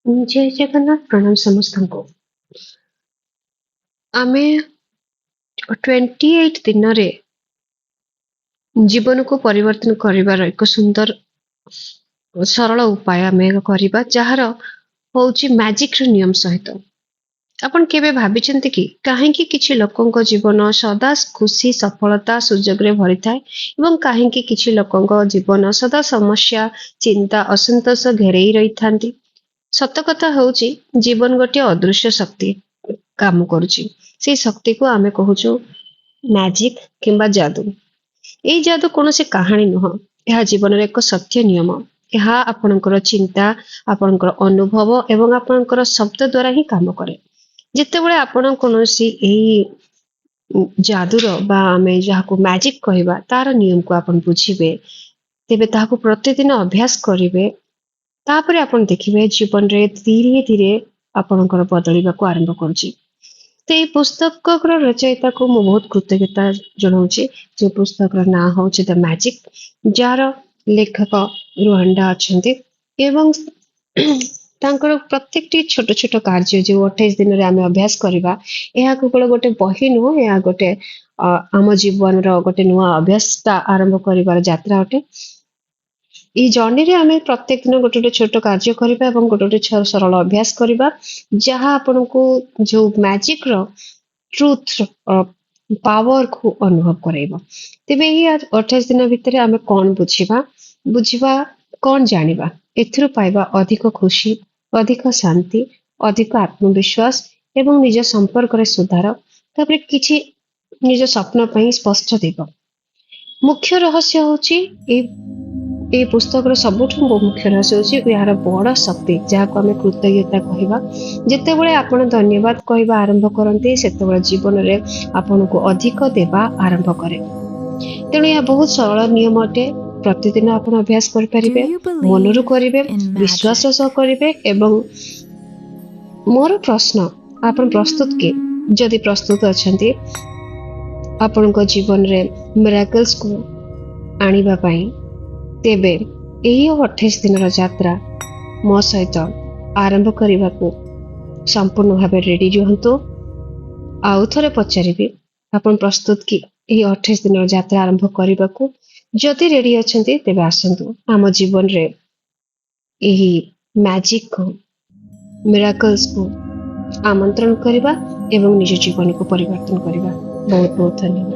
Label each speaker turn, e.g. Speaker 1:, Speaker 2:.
Speaker 1: जय जगन्नाथ प्रणाम समस्त को। आमे 28 दिन रे जीवन को परिवर्तन करिवार एक सुंदर सरल उपाय आमे करिबा जହାର होउची मैजिक रो नियम सहित। आपण केबे भाबिचंती कि काहेकि किछि लोकंक जीवन सदा खुशी सफलता सुजोग रे भरी थाए एवं काहेकि किछि लोकंक जीवन सदा समस्या चिंता असंतोष घेरेई रही थांती। सत कथा होउची जीवन गोटे अदृश्य शक्ति काम करुची। सेई शक्ति को आमे कहूछु मैजिक किंबा जादू। एई जादू कौनसी काहानी नुह, यह जीवन एक सत्य नियम। यह आपणकर चिंता आपणकर अनुभव एवं आपणकर शब्द द्वारा ही काम करे। ଯେତେବେଳେ ଆପଣ କୌଣସି ଏହି ଯାଦୁର ବା ଆମେ ଯାହାକୁ ମ୍ୟାଜିକ କହିବା ତାର ନିୟମକୁ ଆପଣ ବୁଝିବେ, ତେବେ ତାହାକୁ ପ୍ରତିଦିନ ଅଭ୍ୟାସ କରିବେ, ତାପରେ ଆପଣ ଦେଖିବେ ଜୀବନରେ ଧୀରେ ଧୀରେ ଆପଣଙ୍କର ବଦଳିବାକୁ ଆରମ୍ଭ କରୁଛି। ତ ଏଇ ପୁସ୍ତକର ରଚୟିତାକୁ ମୁଁ ବହୁତ କୃତଜ୍ଞତା ଜଣାଉଛି। ଯେ ପୁସ୍ତକର ନାଁ ହଉଛି ଦ ମ୍ୟାଜିକ, ଯାହାର ଲେଖକ ରୁଆଣ୍ଡା ଅଛନ୍ତି ଏବଂ ତାଙ୍କର ପ୍ରତ୍ୟେକଟି ଛୋଟ ଛୋଟ କାର୍ଯ୍ୟ ଯୋଉ 28 ଦିନରେ ଆମେ ଅଭ୍ୟାସ କରିବା, ଏହା କେବଳ ଗୋଟେ ବହି ନୁହଁ, ଏହା ଗୋଟେ ଆମ ଜୀବନର ଗୋଟେ ନୂଆ ଅଭ୍ୟାସଟା ଆରମ୍ଭ କରିବାର ଯାତ୍ରା ଅଟେ। ଏଇ ଜର୍ଣ୍ଣିରେ ଆମେ ପ୍ରତ୍ୟେକ ଦିନ ଗୋଟେ ଗୋଟେ ଛୋଟ କାର୍ଯ୍ୟ କରିବା ଏବଂ ଗୋଟେ ଗୋଟେ ସରଳ ଅଭ୍ୟାସ କରିବା, ଯାହା ଆପଣଙ୍କୁ ଯୋଉ ମ୍ୟାଜିକର ଟ୍ରୁଥ ପାୱାରକୁ ଅନୁଭବ କରାଇବ। ତେବେ ଏହି 28 ଦିନ ଭିତରେ ଆମେ କଣ ବୁଝିବା କଣ ଜାଣିବା, ଏଥିରୁ ପାଇବା ଅଧିକ ଖୁସି, ଅଧିକ ଶାନ୍ତି, ଅଧିକ ଆତ୍ମବିଶ୍ୱାସ ଏବଂ ନିଜ ସମ୍ପର୍କରେ ସୁଧାର, ତାପରେ କିଛି ନିଜ ସ୍ୱପ୍ନ ପାଇଁ ସ୍ପଷ୍ଟ ଦିଗ। ମୁଖ୍ୟ ରହସ୍ୟ ହଉଛି এই ପୁସ୍ତକର ସବୁଠୁ ମୁଖ୍ୟ ରହସ୍ୟ ହେଉଛି ଏହାର ବଡ଼ ଶକ୍ତି, ଯାହାକୁ ଆମେ କୃତଜ୍ଞତା କହିବା। ଯେତେବେଳେ ଆପଣ ଧନ୍ୟବାଦ କହିବା ଆରମ୍ଭ କରନ୍ତି, ସେତେବେଳେ ଜୀବନରେ ଆପଣଙ୍କୁ ଅଧିକ ଦେବା ଆରମ୍ଭ କରେ। ତେଣୁ ଏହା ବହୁତ ସରଳ ନିୟମ ଅଟେ। ପ୍ରତିଦିନ ଆପଣ ଅଭ୍ୟାସ କରିପାରିବେ, ମନରୁ କରିବେ, ବିଶ୍ୱାସର ସହ କରିବେ। ଏବଂ ମୋର ପ୍ରଶ୍ନ, ଆପଣ ପ୍ରସ୍ତୁତ କି? ଯଦି ପ୍ରସ୍ତୁତ ଅଛନ୍ତି ଆପଣଙ୍କ ଜୀବନରେ ମିରାକଲ୍ସକୁ ଆଣିବା ପାଇଁ, ତେବେ ଏହି 28 ଦିନର ଯାତ୍ରା ମୋ ସହିତ ଆରମ୍ଭ କରିବାକୁ ସମ୍ପୂର୍ଣ୍ଣ ଭାବେ ରେଡି ରୁହନ୍ତୁ। ଆଉ ଥରେ ପଚାରିବି, ଆପଣ ପ୍ରସ୍ତୁତ କି ଏହି 28 ଦିନର ଯାତ୍ରା ଆରମ୍ଭ କରିବାକୁ? ଯଦି ରେଡି ଅଛନ୍ତି ତେବେ ଆସନ୍ତୁ ଆମ ଜୀବନରେ ଏହି ମ୍ୟାଜିକକୁ, ମିରାକଲ୍ସକୁ ଆମନ୍ତ୍ରଣ କରିବା ଏବଂ ନିଜ ଜୀବନକୁ ପରିବର୍ତ୍ତନ କରିବା। ବହୁତ ବହୁତ ଧନ୍ୟବାଦ।